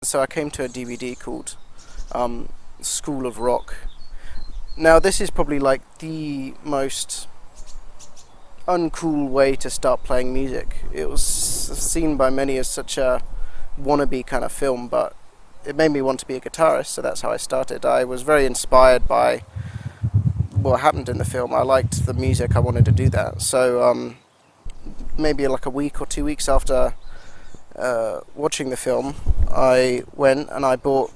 So I came to a DVD called School of Rock. Now this is probably like the most uncool way to start playing music. It was seen by many as such a wannabe kind of film, but it made me want to be a guitarist, so that's how I started. I was very inspired by what happened in the film. I liked the music, I wanted to do that. So maybe like a week or 2 weeks after watching the film, I went and I bought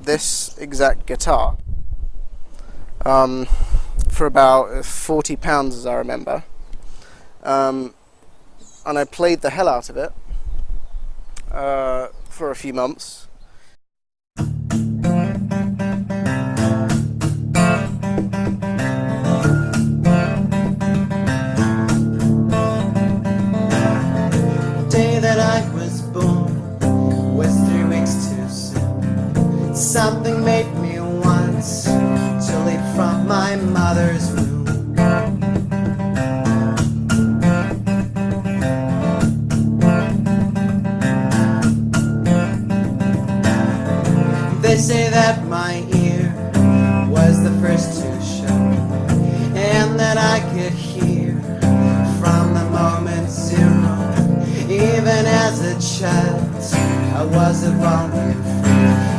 this exact guitar for about £40, as I remember, and I played the hell out of it for a few months. Something made me want to leap from my mother's womb. They say that my ear was the first to show, and that I could hear from the moment zero. Even as a child, I was a volume freak.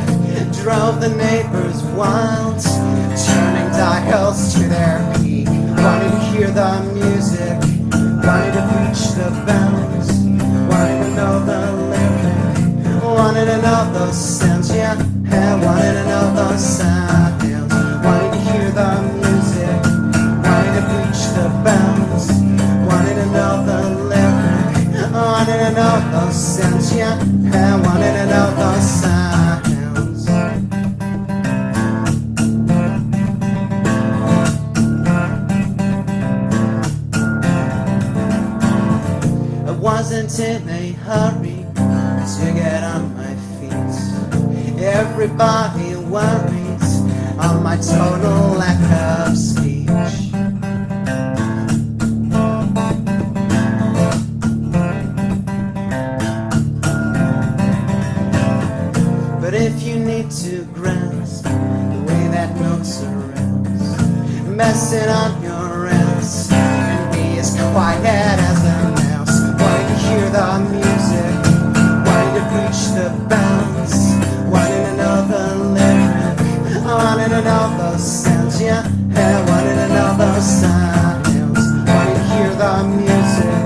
Drove the neighbors wild, turning dials to their peak. Wanted to hear the music, wanted to reach the bounds, wanted to know the lyric, wanted to know those sounds, yeah, wanted to know those sounds. Wanted to hear the music, wanted to reach the bounds, wanted to know the lyric, wanted to know those sounds, yeah, wanted to know those sounds. Wasn't in a hurry to get on my feet. Everybody worries on my total lack of speech. But if you need to grasp the way that note surrounds, messing on your ass and be as quiet as a hear the music, wanting to reach the bounds, wanting to know the lyric, wanting to know those sounds, yeah, wanting to know those sounds, wanting to hear the music,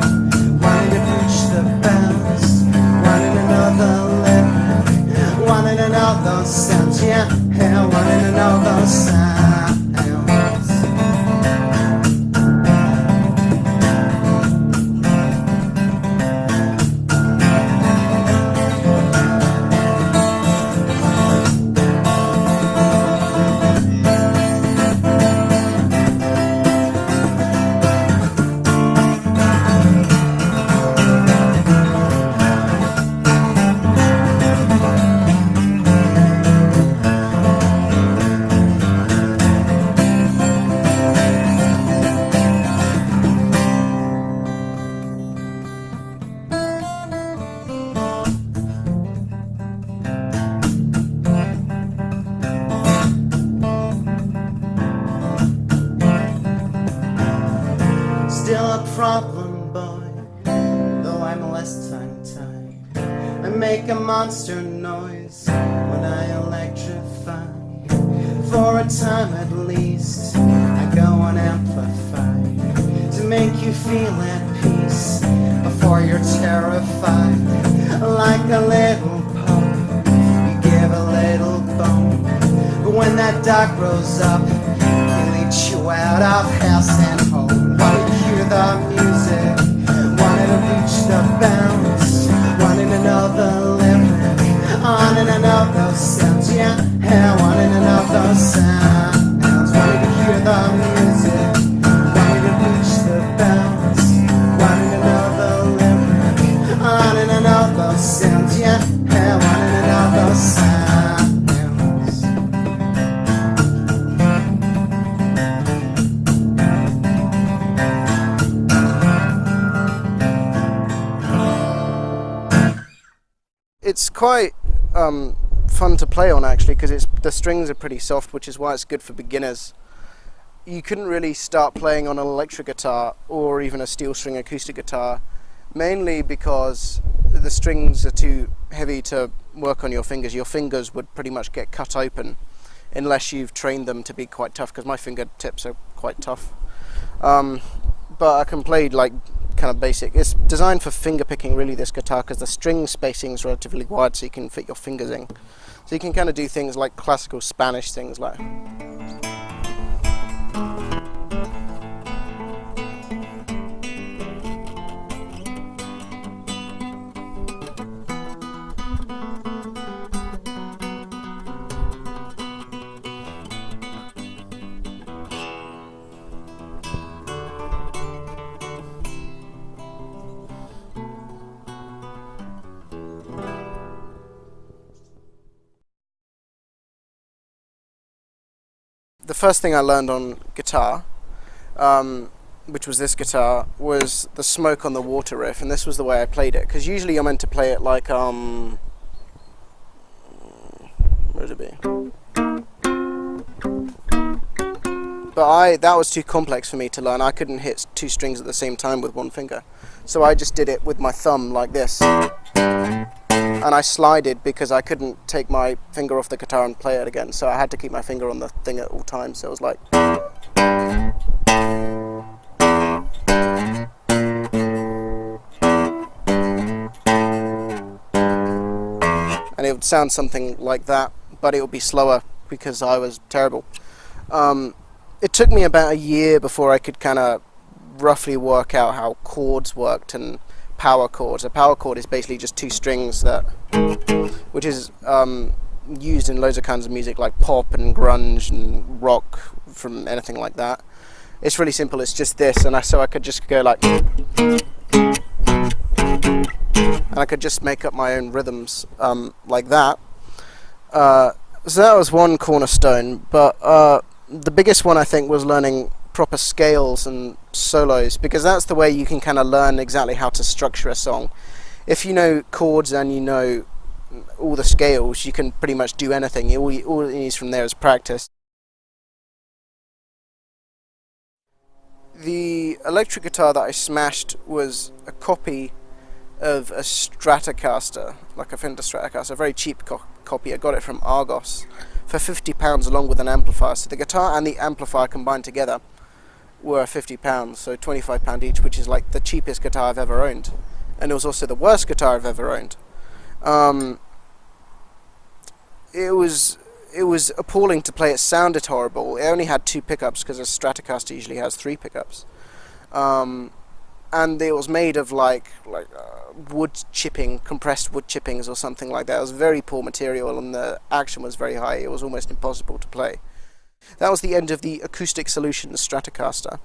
wanting to reach the bounds, wanting to know the lyric, wanting to know those sounds, yeah, wanting to know those sounds. Still a problem, boy, though I'm less tongue-tied. I make a monster noise when I electrify. For a time at least, I go on amplified to make you feel at peace before you're terrified. Like a little poke, you give a little bone, but when that dog grows up, he leads you out of house and home. Wanted to hear the music, wanted to reach the bounds, wanted to know the lyric, wanted to know those sounds, yeah, wanted to know those sounds. Wanted to hear the music, wanted to reach the bounds, wanted to know the lyric, wanted to know those sounds, yeah, wanted to know those sounds. It's quite fun to play on actually, because the strings are pretty soft, which is why it's good for beginners. You couldn't really start playing on an electric guitar or even a steel string acoustic guitar, mainly because the strings are too heavy to work on your fingers. Your fingers would pretty much get cut open unless you've trained them to be quite tough, because my fingertips are quite tough. But I can play like kind of basic. It's designed for finger picking really, this guitar, because the string spacing is relatively wide, so you can fit your fingers in. So you can kind of do things like classical Spanish things like. The first thing I learned on guitar, which was this guitar, was the smoke on the water riff, and this was the way I played it. Because usually you're meant to play it like where would it be? But that was too complex for me to learn. I couldn't hit two strings at the same time with one finger, so I just did it with my thumb like this. And I slided because I couldn't take my finger off the guitar and play it again, so I had to keep my finger on the thing at all times. So it was like, and it would sound something like that, but it would be slower because I was terrible. It took me about a year before I could kind of roughly work out how chords worked and power chords. A power chord is basically just two strings which is used in loads of kinds of music like pop and grunge and rock, from anything like that. It's really simple. It's just this, and so I could just go like, and I could just make up my own rhythms like that. So that was one cornerstone, but the biggest one I think was learning proper scales and solos, because that's the way you can kind of learn exactly how to structure a song. If you know chords and you know all the scales, you can pretty much do anything. All it needs from there is practice. The electric guitar that I smashed was a copy of a Stratocaster, like a Fender Stratocaster, a very cheap copy. I got it from Argos for £50 along with an amplifier. So the guitar and the amplifier combined together were £50, so £25 each, which is like the cheapest guitar I've ever owned, and it was also the worst guitar I've ever owned. It was appalling to play. It sounded horrible. It only had 2 pickups because a Stratocaster usually has 3 pickups, and it was made of like wood chipping, compressed wood chippings or something like that. It was very poor material, and the action was very high. It was almost impossible to play. That was the end of the Acoustic Solutions Stratocaster.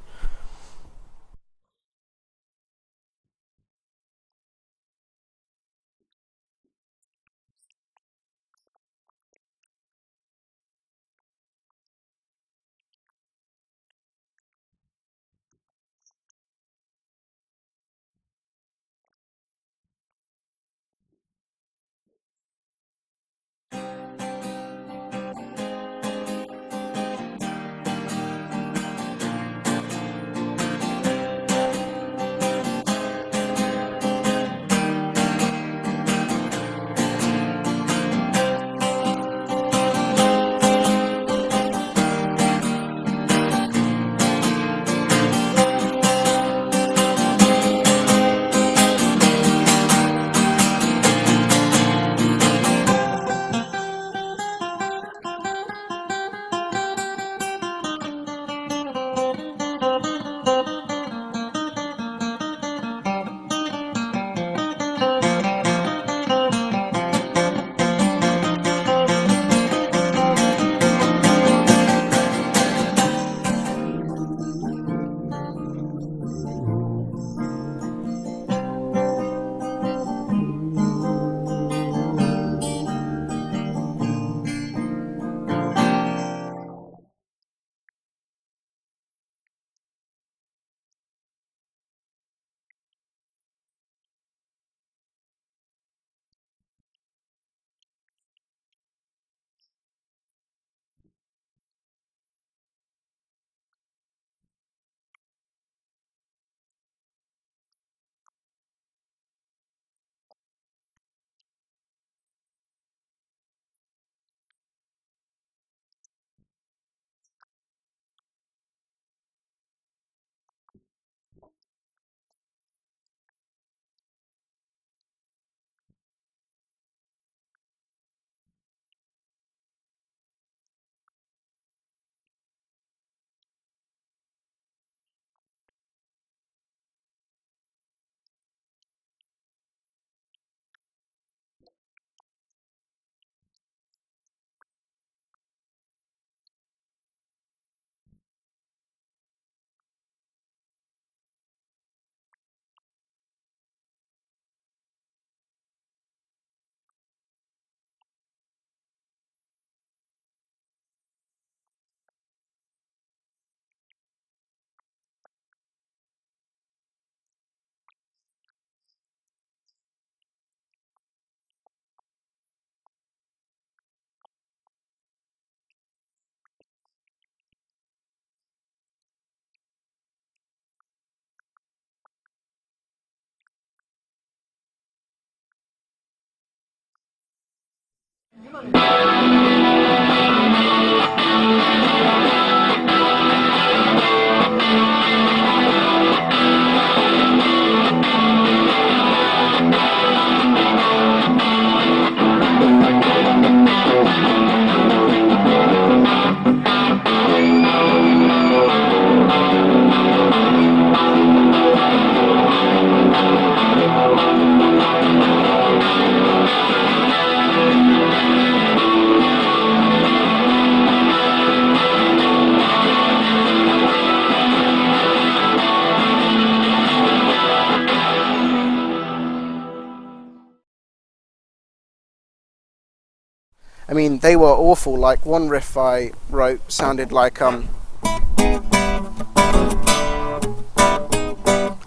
I mean, they were awful. Like, one riff I wrote sounded like, I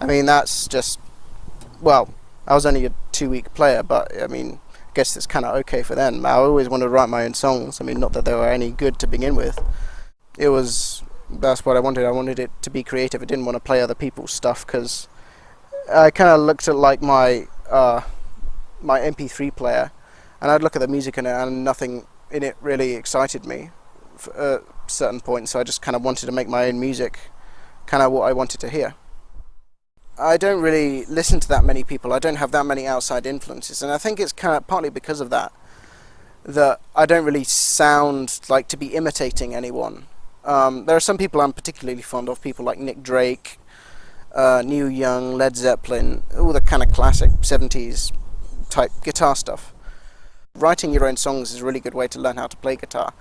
mean, that's just, well, I was only a 2-week player, but, I mean, I guess it's kind of okay for them. I always wanted to write my own songs. I mean, not that they were any good to begin with. That's what I wanted. I wanted it to be creative. I didn't want to play other people's stuff, because I kind of looked at, like, my MP3 player, and I'd look at the music in it, and nothing in it really excited me at a certain point, so I just kind of wanted to make my own music, kind of what I wanted to hear. I don't really listen to that many people. I don't have that many outside influences, and I think it's kind of partly because of that I don't really sound like to be imitating anyone. There are some people I'm particularly fond of, people like Nick Drake, Neil Young, Led Zeppelin, all the kind of classic 70s type guitar stuff. Writing your own songs is a really good way to learn how to play guitar,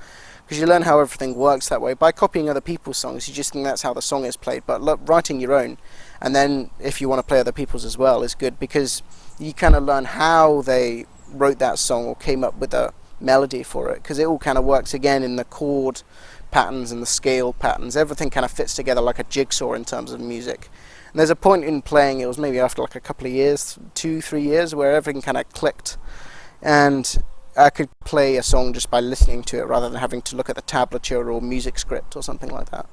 because you learn how everything works that way. By copying other people's songs, you just think that's how the song is played, but writing your own, and then if you want to play other people's as well, is good, because you kind of learn how they wrote that song or came up with a melody for it, because it all kind of works again in the chord patterns and the scale patterns. Everything kind of fits together like a jigsaw in terms of music. And there's a point in playing, it was maybe after like a couple of years, 2-3 years, where everything kind of clicked, and I could play a song just by listening to it rather than having to look at the tablature or music script or something like that.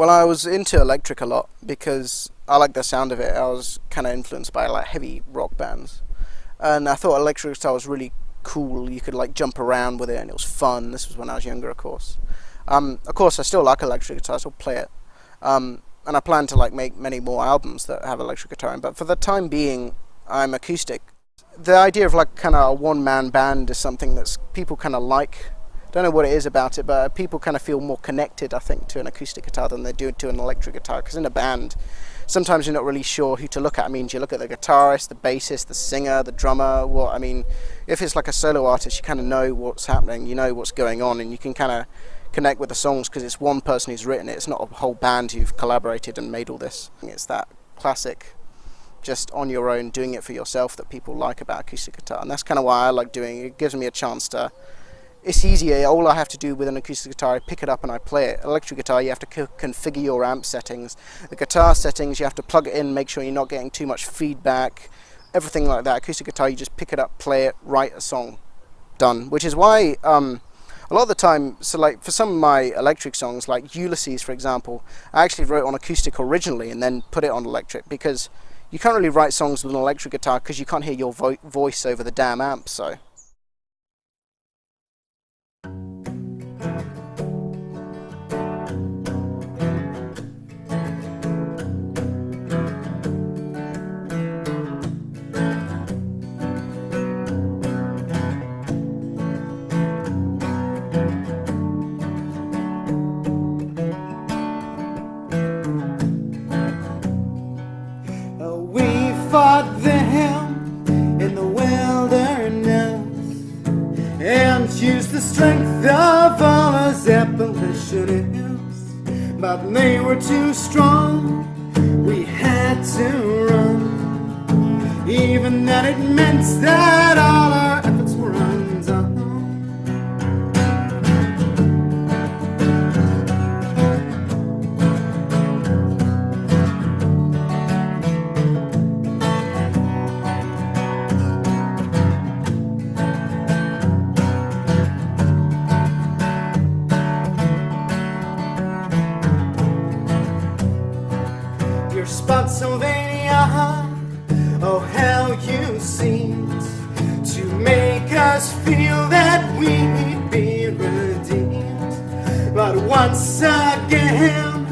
Well, I was into electric a lot because I like the sound of it. I was kind of influenced by like heavy rock bands, and I thought electric guitar was really cool. You could like jump around with it, and it was fun. This was when I was younger, of course. Of course, I still like electric guitar. I still play it, and I plan to like make many more albums that have electric guitar in. But for the time being, I'm acoustic. The idea of like kind of a one-man band is something that's people kind of like. Don't know what it is about it, but people kind of feel more connected, I think, to an acoustic guitar than they do to an electric guitar. Because in a band, sometimes you're not really sure who to look at. I mean, do you look at the guitarist, the bassist, the singer, the drummer? What I mean, if it's like a solo artist, you kind of know what's happening, you know what's going on, and you can kind of connect with the songs because it's one person who's written it. It's not a whole band who've collaborated and made all this. It's that classic, just on your own, doing it for yourself that people like about acoustic guitar, and that's kind of why I like doing it. It gives me a chance to. It's easier. All I have to do with an acoustic guitar, I pick it up and I play it. Electric guitar, you have to configure your amp settings. The guitar settings, you have to plug it in, make sure you're not getting too much feedback, everything like that. Acoustic guitar, you just pick it up, play it, write a song, done. Which is why a lot of the time, so like for some of my electric songs, like Ulysses, for example, I actually wrote on acoustic originally and then put it on electric because you can't really write songs with an electric guitar because you can't hear your voice over the damn amp, so. Fought them in the wilderness and used the strength of all his abolitionists, but they were too strong. We had to run, even that it meant that all our efforts were undone. Spotsylvania, oh how you seemed to make us feel that we'd be redeemed. But once again,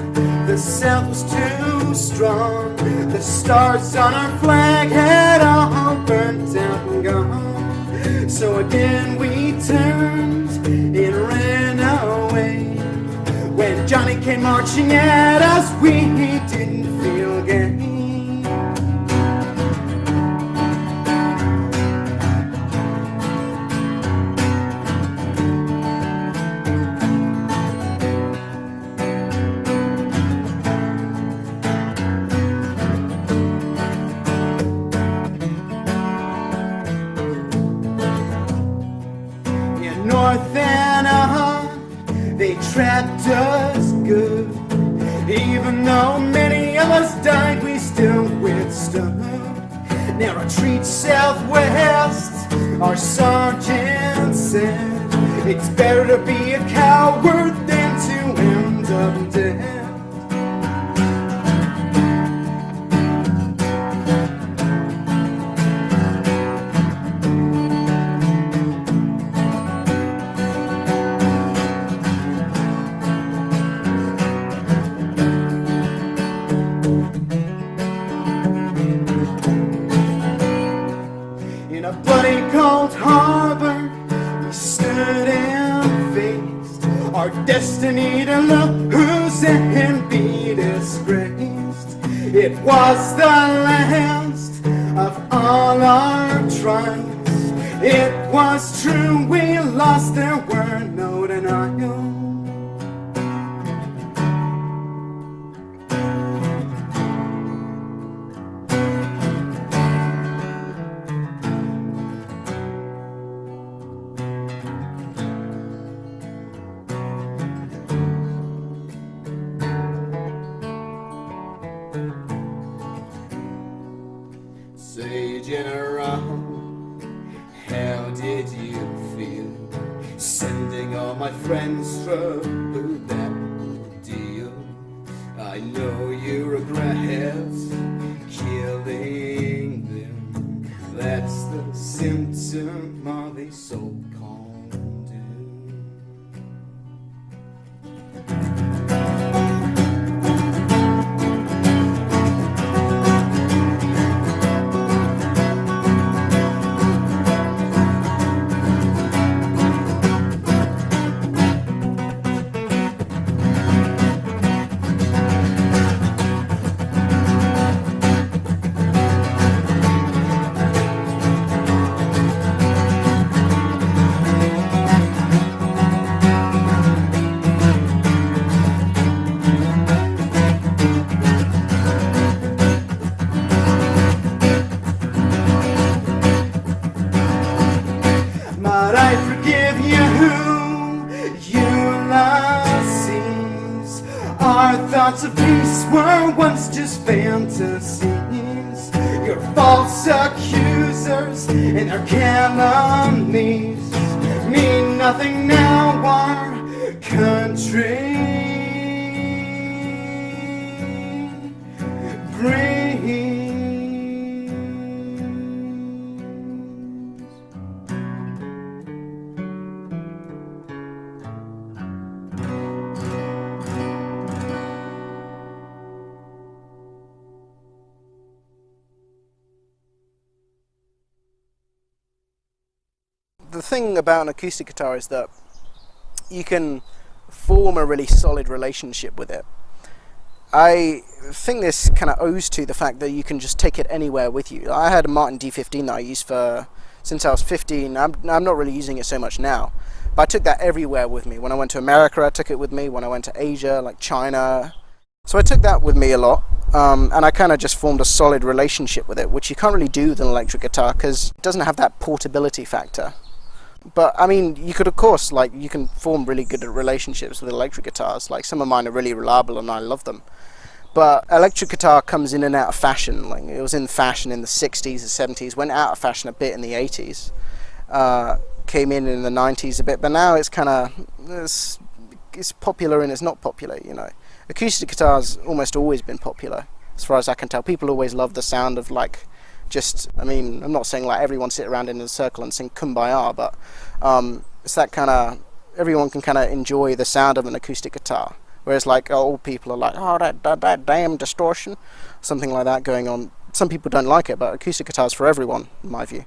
the South was too strong. The stars on our flag had all burnt out and gone. So again we turned and ran away. When Johnny came marching at us, we didn't feel gay. In North Anna, they trapped us good. Even though many of us died, we still withstood. Now retreat southwest, our sergeant said, it's better to be a coward than to end up dead. In a bloody cold harbor, we stood and faced our destiny to lose and be disgraced. It was the last of all our trials. It was true, we lost, there were no denial. Say, General, how did you feel sending all my friends through that deal? regrets, killing them. That's the symptom of a so-called doom. Might I forgive you, Ulysses? Our thoughts of peace were once just fantasies. Your false accusers and their calumnies mean nothing now, our country brings. The thing about an acoustic guitar is that you can form a really solid relationship with it. I think this kind of owes to the fact that you can just take it anywhere with you. I had a Martin D15 that I used since I was 15. I'm not really using it so much now, but I took that everywhere with me. When I went to America, I took it with me. When I went to Asia, like China, so I took that with me a lot, and I kind of just formed a solid relationship with it, which you can't really do with an electric guitar because it doesn't have that portability factor. But I mean, you could, of course, like, you can form really good relationships with electric guitars. Like, some of mine are really reliable and I love them. But electric guitar comes in and out of fashion. Like, it was in fashion in the 60s, the 70s, went out of fashion a bit in the 80s, came in the 90s a bit, but now it's kind of, it's popular and it's not popular, you know. Acoustic guitars almost always been popular, as far as I can tell. People always love the sound of, like, I mean, I'm not saying like everyone sit around in a circle and sing Kumbaya, but it's that kind of, everyone can kind of enjoy the sound of an acoustic guitar. Whereas like old people are like, oh, that damn distortion, something like that going on. Some people don't like it, but acoustic guitar's for everyone, in my view.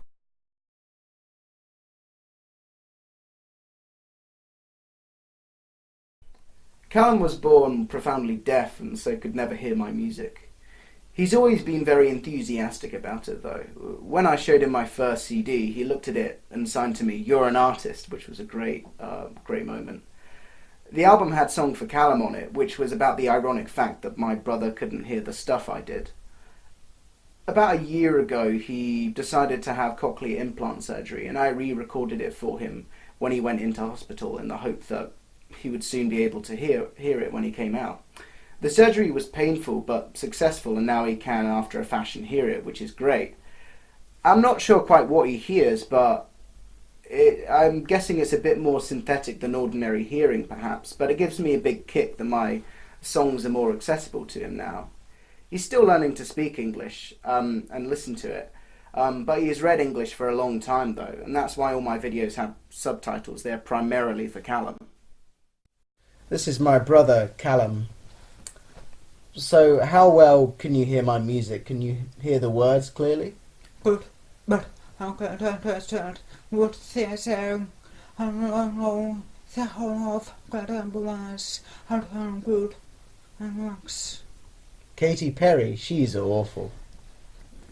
Calum was born profoundly deaf and so could never hear my music. He's always been very enthusiastic about it, though. When I showed him my first CD, he looked at it and signed to me, "You're an artist," which was a great moment. The album had Song for Calum on it, which was about the ironic fact that my brother couldn't hear the stuff I did. About a year ago, he decided to have cochlear implant surgery, and I re-recorded it for him when he went into hospital in the hope that he would soon be able to hear it when he came out. The surgery was painful but successful, and now he can, after a fashion, hear it, which is great. I'm not sure quite what he hears, but I'm guessing it's a bit more synthetic than ordinary hearing, perhaps, but it gives me a big kick that my songs are more accessible to him now. He's still learning to speak English and listen to it, but he has read English for a long time, though, and that's why all my videos have subtitles. They're primarily for Calum. This is my brother, Calum. So, how well can you hear my music? Can you hear the words clearly? Good, but how can I understand what they're saying? I don't know the whole of Gladambulance, how I'm good and Max. Katy Perry, she's awful.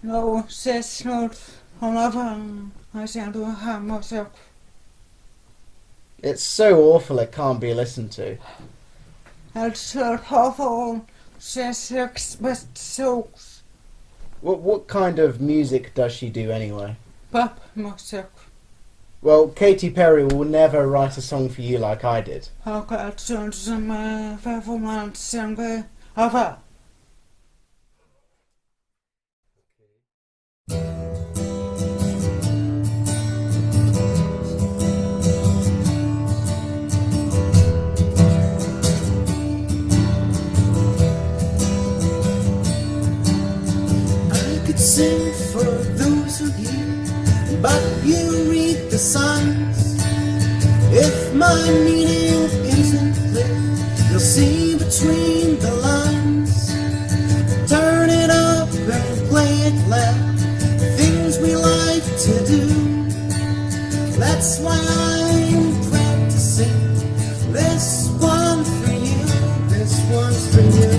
No, that's not all of I sound to harm myself. It's so awful it can't be listened to. It's not awful. That's best songs. What kind of music does she do anyway? Pop myself. Well, Katy Perry will never write a song for you like I did. How can I turn some performance and over? but you read the signs. If my meaning isn't clear, you'll see between the lines. Turn it up and play it loud, things we like to do. That's why I'm proud to sing this one for you, this one's for you.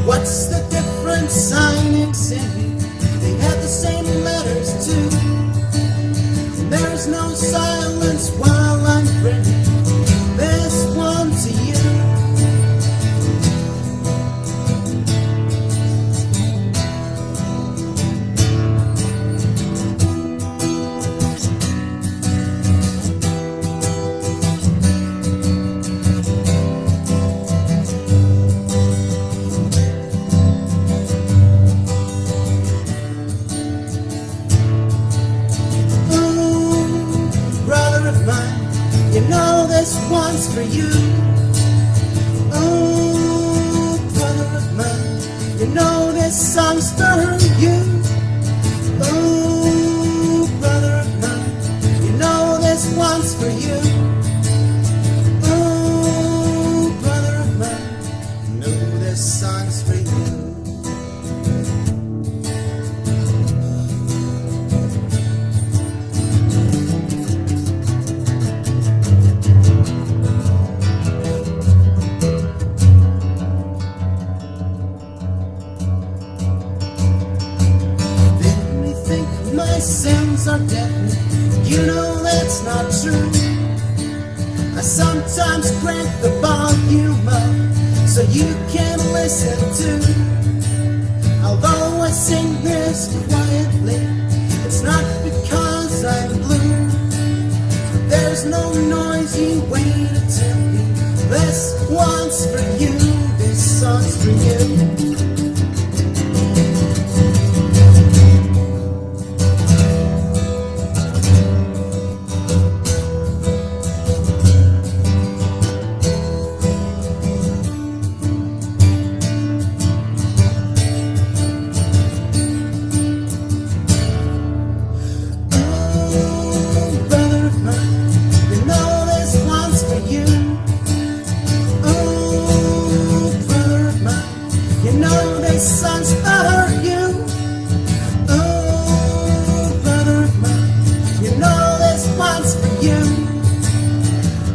What's the difference? Signs in here, they have the same letters too. There's no silence while I'm bringing this one to you. You know this one's for you. Oh, brother of mine, you know this song's for you. Oh, brother of mine, you know this one's for you. Oh, brother of mine, you know this song's for you. My sins are deafening, you know that's not true. I sometimes crank the volume up so you can listen too. Although I sing this quietly, it's not because I'm blue. There's no noisy way to tell me this one's for you, this song's for you. This song's for you. Oh, brother of mine, you know this one's for you.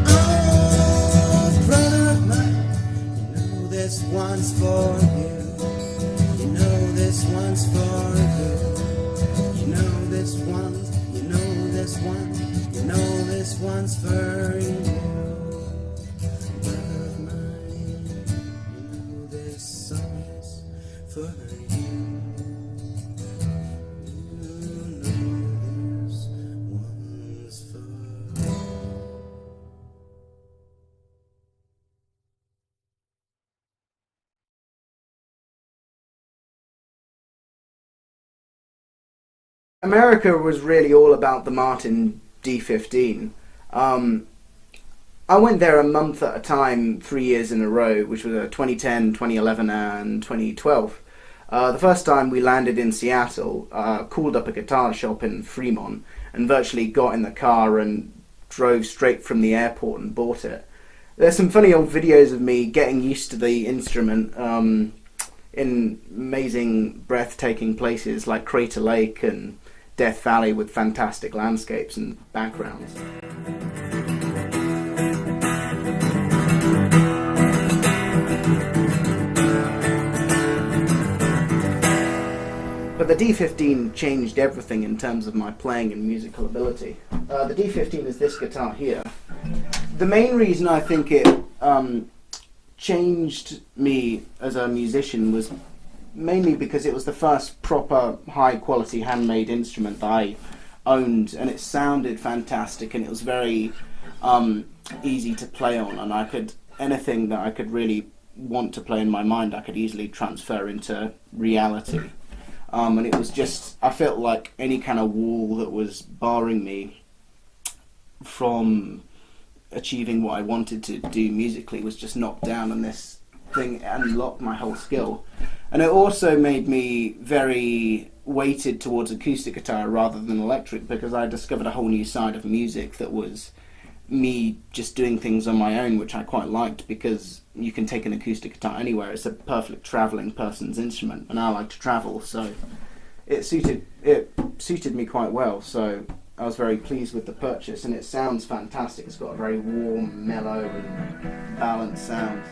Oh, brother of mine, you know this one's for you. You know this one's for you. You know this one's, you know this one, you know this one's for you. Brother of mine, you know this song's for you. America was really all about the Martin D15. I went there a month at a time, 3 years in a row, which was 2010, 2011 and 2012. The first time we landed in Seattle, called up a guitar shop in Fremont and virtually got in the car and drove straight from the airport and bought it. There's some funny old videos of me getting used to the instrument in amazing, breathtaking places like Crater Lake and Death Valley with fantastic landscapes and backgrounds. But the D15 changed everything in terms of my playing and musical ability. The D15 is this guitar here. The main reason I think it changed me as a musician was mainly because it was the first proper high quality handmade instrument that I owned, and it sounded fantastic and it was very easy to play on, and I could, anything that I could really want to play in my mind I could easily transfer into reality. And it was just, I felt like any kind of wall that was barring me from achieving what I wanted to do musically was just knocked down, and this thing unlocked my whole skill. And it also made me very weighted towards acoustic guitar rather than electric, because I discovered a whole new side of music that was me just doing things on my own, which I quite liked, because you can take an acoustic guitar anywhere. It's a perfect travelling person's instrument, and I like to travel, so it suited me quite well. So I was very pleased with the purchase, and it sounds fantastic. It's got a very warm, mellow and balanced sound.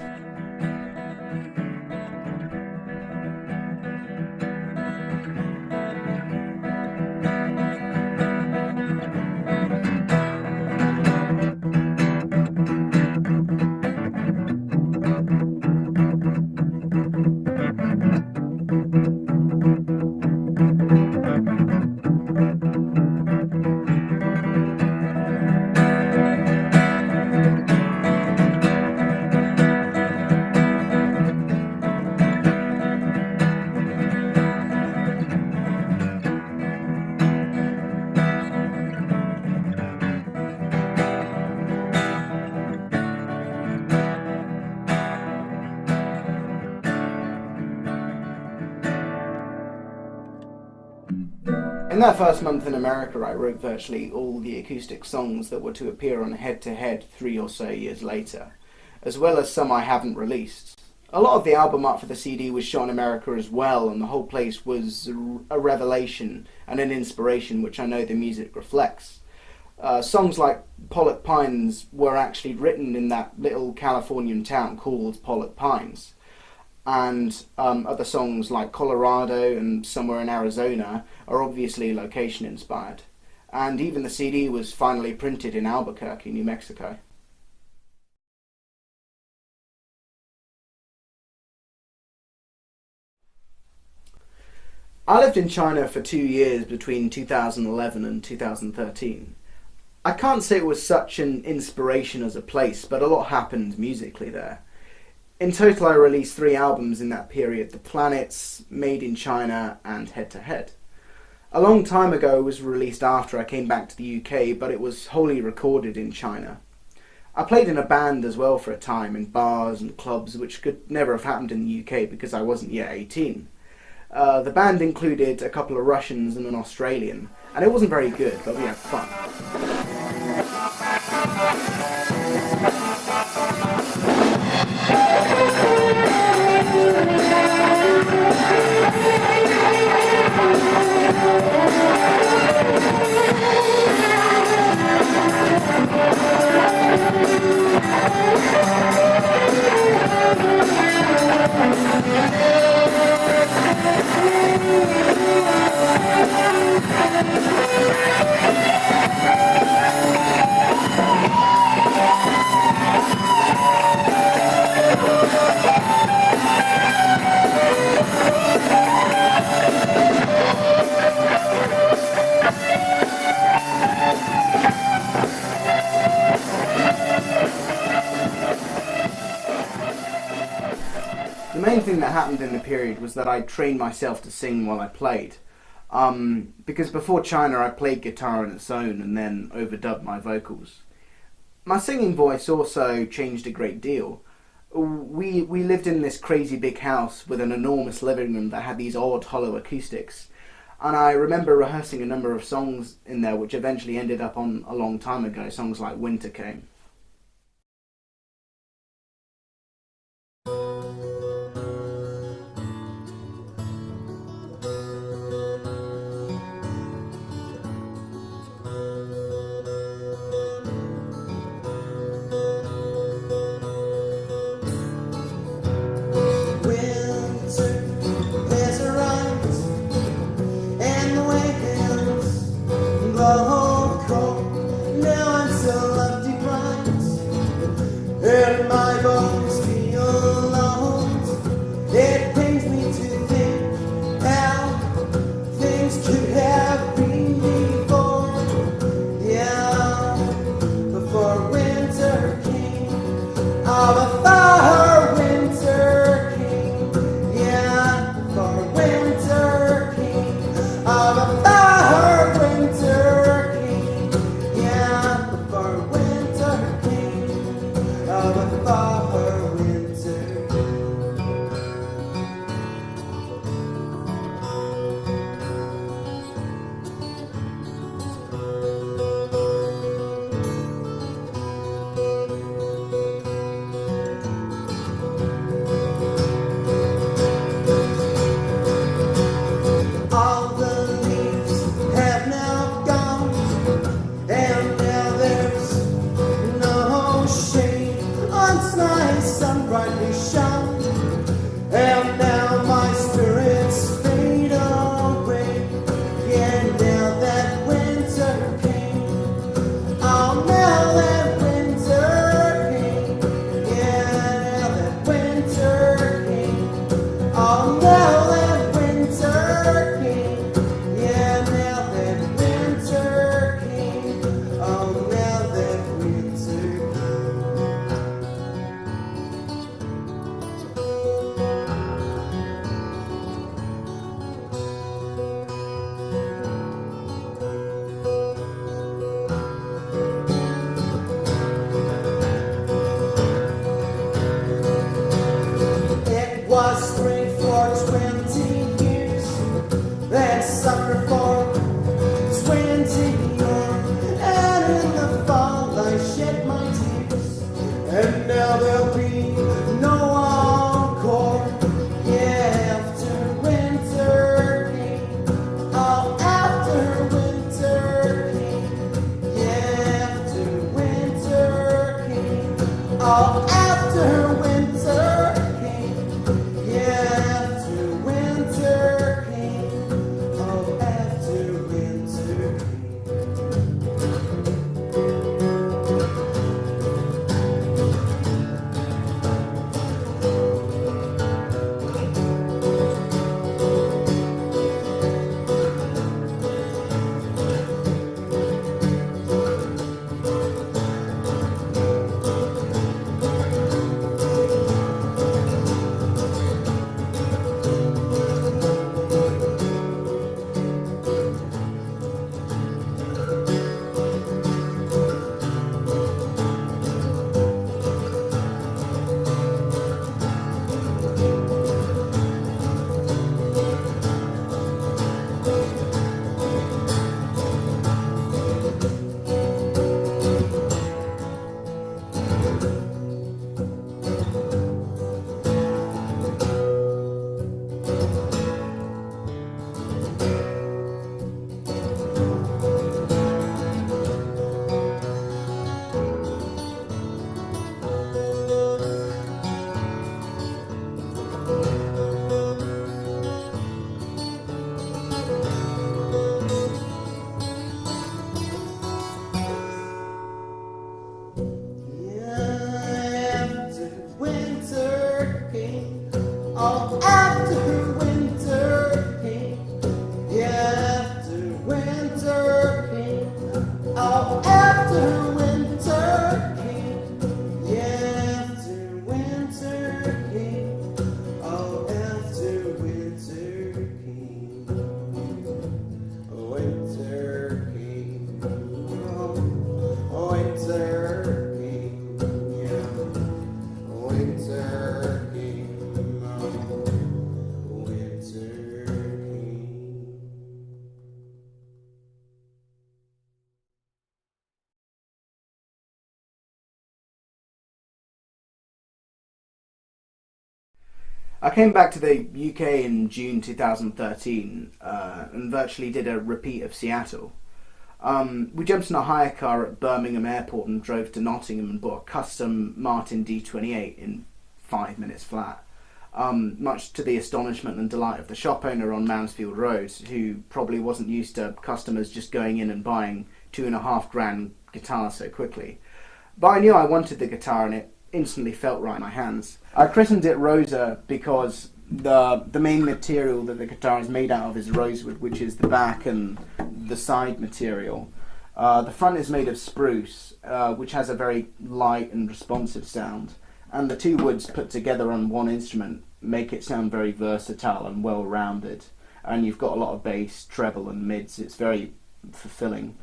In that first month in America, I wrote virtually all the acoustic songs that were to appear on Head to Head 3 or so years later, as well as some I haven't released. A lot of the album art for the CD was shot in America as well, and the whole place was a revelation and an inspiration, which I know the music reflects. Songs like Pollock Pines were actually written in that little Californian town called Pollock Pines. And other songs like Colorado and Somewhere in Arizona are obviously location inspired. And even the CD was finally printed in Albuquerque, New Mexico. I lived in China for 2 years between 2011 and 2013. I can't say it was such an inspiration as a place, but a lot happened musically there. In total, I released 3 albums in that period: The Planets, Made in China, and Head to Head. A long time ago, it was released after I came back to the UK, but it was wholly recorded in China. I played in a band as well for a time, in bars and clubs, which could never have happened in the UK because I wasn't yet 18. The band included a couple of Russians and an Australian, and it wasn't very good, but we had fun. The main thing that happened in the period was that I trained myself to sing while I played. Because before China I played guitar on its own and then overdubbed my vocals. My singing voice also changed a great deal. We lived in this crazy big house with an enormous living room that had these odd hollow acoustics. And I remember rehearsing a number of songs in there which eventually ended up on a long time ago, songs like Winter Came. Now I'm so love deprived. was spring for 20 years, then summer for 20 more, and in the fall I shed my tears, and now there'll be no encore. Yeah, after winter came, oh, after winter came, yeah, after winter came, oh, after winter came, yeah, after winter came, oh, after winter came. I came back to the UK in June 2013 and virtually did a repeat of Seattle. We jumped in a hire car at Birmingham Airport and drove to Nottingham and bought a custom Martin D28 in 5 minutes flat. Much to the astonishment and delight of the shop owner on Mansfield Road, who probably wasn't used to customers just going in and buying $2,500 guitars so quickly. But I knew I wanted the guitar and it instantly felt right in my hands. I christened it Rosa because the main material that the guitar is made out of is rosewood, which is the back and the side material. The front is made of spruce, which has a very light and responsive sound, and the two woods put together on one instrument make it sound very versatile and well-rounded, and you've got a lot of bass, treble and mids. It's very fulfilling.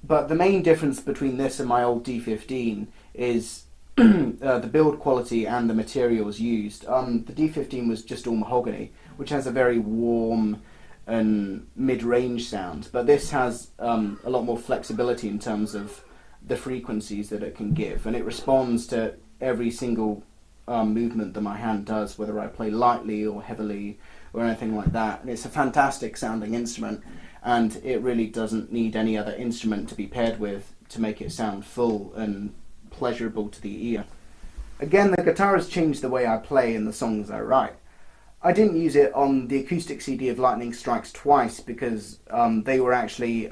But the main difference between this and my old D15 is the build quality and the materials used. The D15 was just all mahogany, which has a very warm and mid-range sound, but this has a lot more flexibility in terms of the frequencies that it can give, and it responds to every single movement that my hand does, whether I play lightly or heavily or anything like that. And it's a fantastic sounding instrument, and it really doesn't need any other instrument to be paired with to make it sound full and pleasurable to the ear. Again, the guitar has changed the way I play and the songs I write. I didn't use it on the acoustic CD of Lightning Strikes Twice because they were actually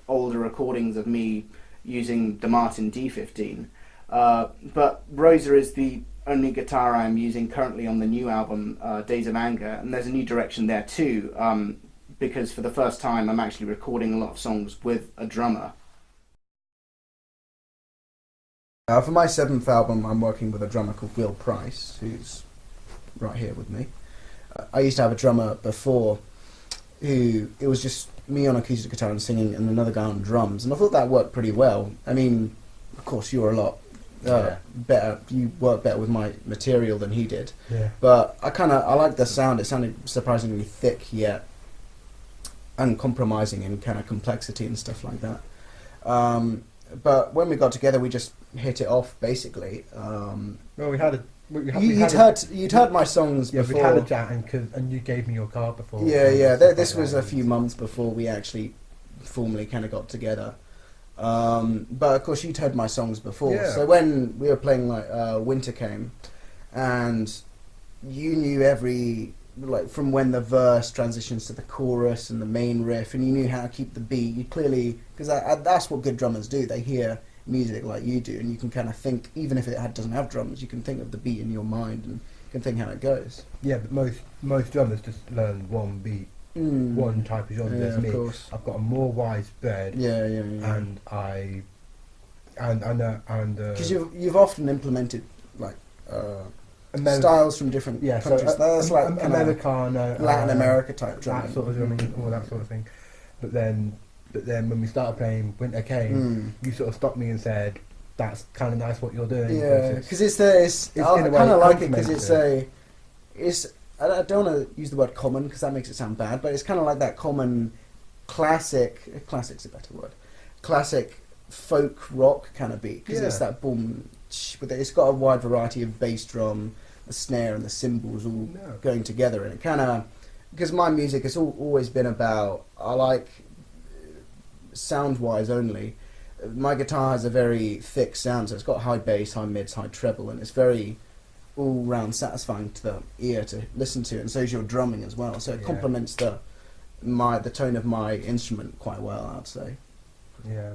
older recordings of me using the Martin D15. But Rosa is the only guitar I'm using currently on the new album, Days of Anger, and there's a new direction there too, because for the first time I'm actually recording a lot of songs with a drummer. For my 7th album, I'm working with a drummer called Will Price, who's right here with me. I used to have a drummer before who, it was just me on acoustic guitar and singing and another guy on drums, and I thought that worked pretty well. I mean, of course you're a lot better. You work better with my material than he did. Yeah. But I like the sound. It sounded surprisingly thick yet uncompromising in kind of complexity and stuff like that. But when we got together, we just hit it off basically. Well, You'd heard my songs before. We had a chat, and you gave me your card before. Yeah. This was a few months before we actually formally kind of got together. But of course, you'd heard my songs before. Yeah. So when we were playing, like Winter came, and you knew every, like, from when the verse transitions to the chorus and the main riff, and you knew how to keep the beat. You clearly, because that's what good drummers do. They hear music like you do, and you can kind of think, even if it doesn't have drums, you can think of the beat in your mind and you can think how it goes. Yeah, but most drummers just learn one beat, one type of genre. There's me. Course. I've got a more widespread. Yeah. And because you've often implemented like styles from different countries. So, that's like Americana, Latin America type drumming. that sort of drumming, all that sort of thing. But then when we started playing Winter Came, you sort of stopped me and said, "That's kind of nice what you're doing." Yeah, because I kind of like it because I don't want to use the word common because that makes it sound bad, but it's kind of like that common classic's a better word, classic folk rock kind of beat, because it's that boom, but it's got a wide variety of bass drum, the snare and the cymbals all going together, and it kind of, because my music has always been about, I like sound wise only, my guitar has a very thick sound, so it's got high bass, high mids, high treble, and it's very all round satisfying to the ear to listen to, and so is your drumming as well, so it complements the tone of my instrument quite well, I'd say. Yeah.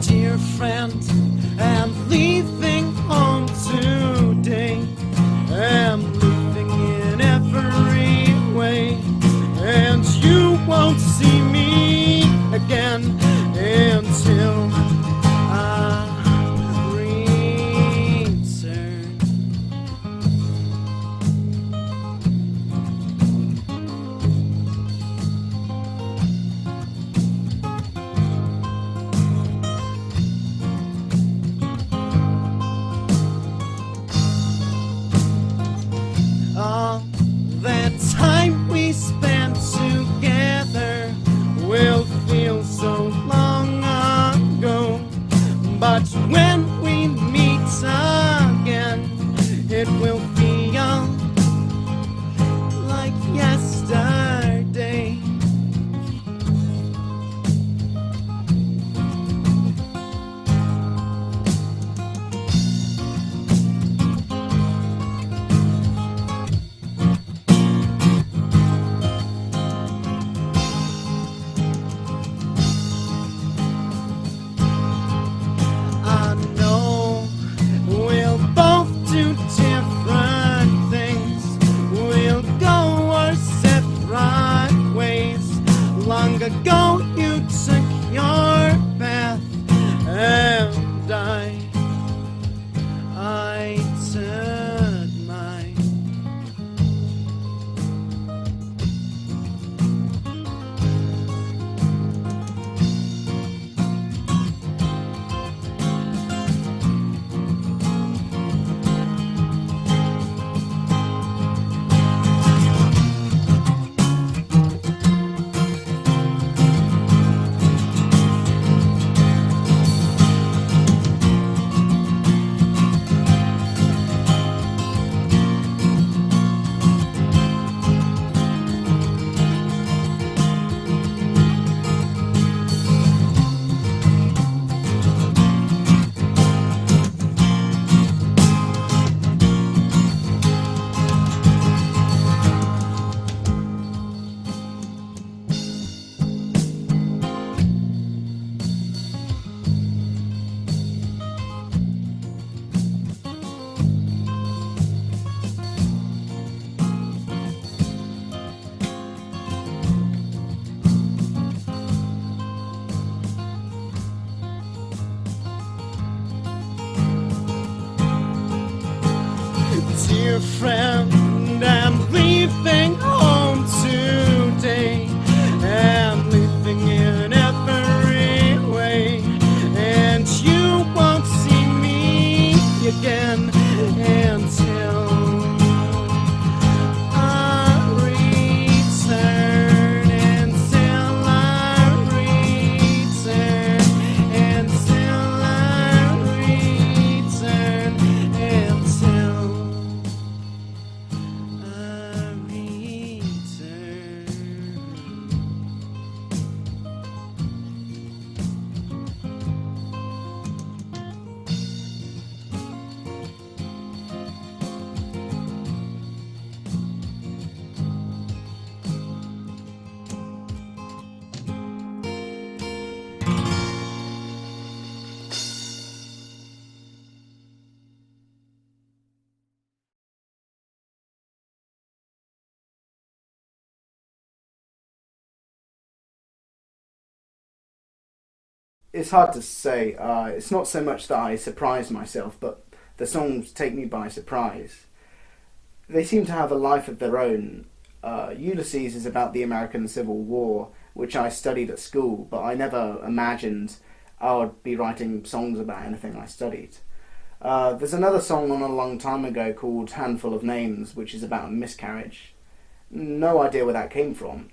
Dear friend, I'm leaving home today. I'm leaving in every way, and you won't see me again until I return. All that time we spent together will feel so long ago, but when we meet again, it will feel like yesterday. I a friend. I'm leaving home today. I'm leaving in every way, and you won't see me again until I return. Until I return. Until I return. Until I return. It's hard to say. It's not so much that I surprise myself, but the songs take me by surprise. They seem to have a life of their own. Ulysses is about the American Civil War, which I studied at school, but I never imagined I would be writing songs about anything I studied. There's another song on a long time ago called Handful of Names, which is about a miscarriage. No idea where that came from.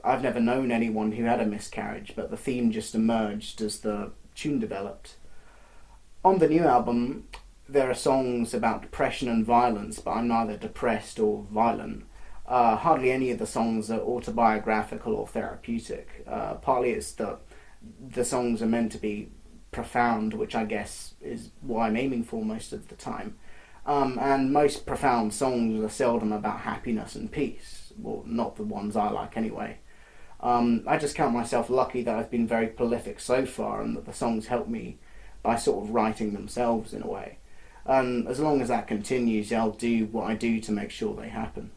I've never known anyone who had a miscarriage, but the theme just emerged as the tune developed. On the new album, there are songs about depression and violence, but I'm neither depressed or violent. Hardly any of the songs are autobiographical or therapeutic. Partly it's that the songs are meant to be profound, which I guess is what I'm aiming for most of the time. And most profound songs are seldom about happiness and peace. Well, not the ones I like anyway. I just count myself lucky that I've been very prolific so far, and that the songs help me by sort of writing themselves in a way. And as long as that continues, I'll do what I do to make sure they happen.